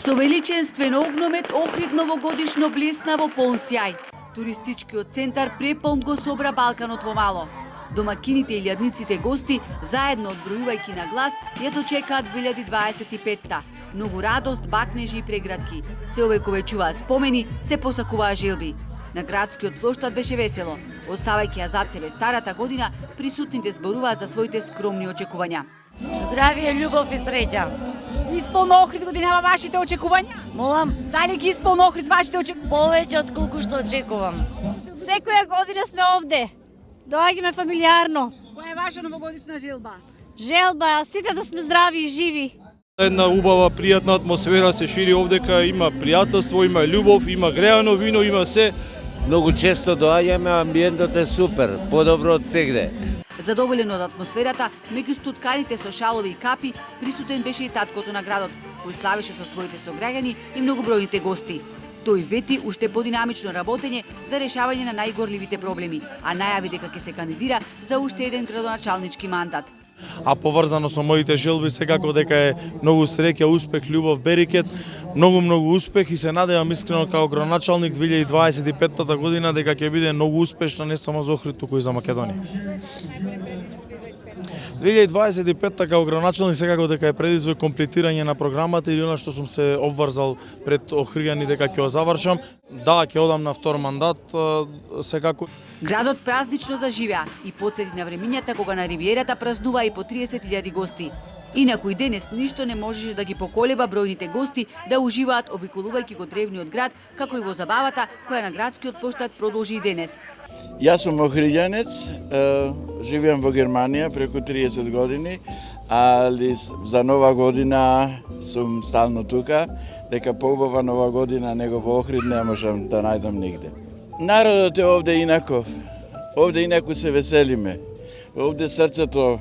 Со величествен огномет Охрид новогодишно блесна во полн сјај. Туристичкиот центар преполн го собра Балканот во мало. Домакините и илјадниците гости, заедно одбројувајќи на глас, ја дочекаат 2025-та. Многу радост, бакнежи и прегратки. Се овековечуваа спомени, се посакуваа желби. На градскиот плоштад беше весело. Оставајќи ја зад себе старата година, присутните зборуваа за своите скромни очекувања. Здравие, љубов и среќа. Исполно Охрид годинава вашите очекувања? Молам, Дали ги исполно Охрид вашите очекувања? повеќе од колку што очекувам. Секоја година сме овде. Доаѓаме фамилиарно. Која е ваша новогодишна желба? Желба сите да сме здрави и живи. Една убава, пријатна атмосфера се шири овдека, има пријателство, има љубов, има греано вино, има се. Многу често доаѓаме, амбиентот е супер, подобро од сегде. Задоволен од атмосферата, меѓу стутканите со шалови и капи, присутен беше и таткото на градот, кој славеше со своите сограѓани и многобројните гости. Тој вети уште подинамично работење за решавање на најгорливите проблеми, а најави дека ќе се кандидира за уште еден градоначалнички мандат. А поврзано со моите желби, секако дека е многу среќа, успех, љубов, берикет, многу успех и се надевам искрено како градоначалник 2025 година дека ќе биде многу успешна не само за Охрид, туку и за Македонија. 2025 како градоначалник секако дека е предизвик комплетирање на програмата или она што сум се обврзал пред Охријани дека ќе го завршам. Да, ќе одам на втор мандат, секако. Градот празнично заживеа и потсети на времињата кога на ривиерата празнуваа и по 30.000 гости. Инаку и денес ништо не можеше да ги поколеба бројните гости да уживаат обиколувајќи го древниот град, како и во забавата која на градскиот плоштад продолжи и денес. Јас сум охриѓанец, живеам во Германија преку 30 години, али за нова година сум стално тука, дека поубава нова година него во Охрид не можам да најдам нигде. Народот е овде инаков, овде инаку се веселиме, овде срцето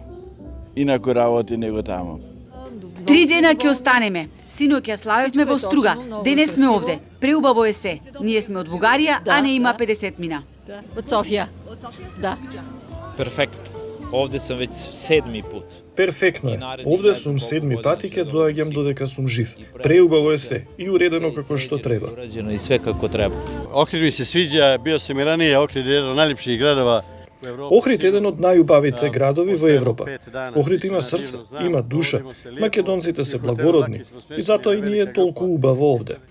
инаку работи него таму. 3 дена ќе останеме. Синоќ ја славевме во Струга. Денес сме овде. Преубаво е се. Ние сме од Бугарија, а не има 50 мина. Од Софија. Да. Перфектно. Овде сум веќе седми пут. Перфектно е. Овде сум седми пат и ќе доаѓам додека сум жив. Преубаво е се и уредено како што треба. Ураđено и све како треба. Охрид ми се свиѓа, био сум и ранije, Охрид е еден од најлепших градова. Охрид е еден од најубавите градови во Европа. Охрид има срце, има душа. Македонците се благородни и затоа и ние толку убаво овде.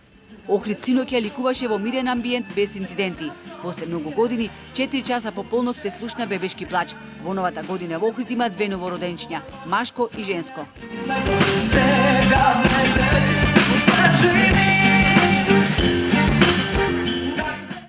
Охрид синоќ ја ликуваше во мирен амбиент без инциденти. После многу години, 4 часа по полнок се слушна бебешки плач. Во новата година во Охрид има 2 новороденчиња, машко и женско.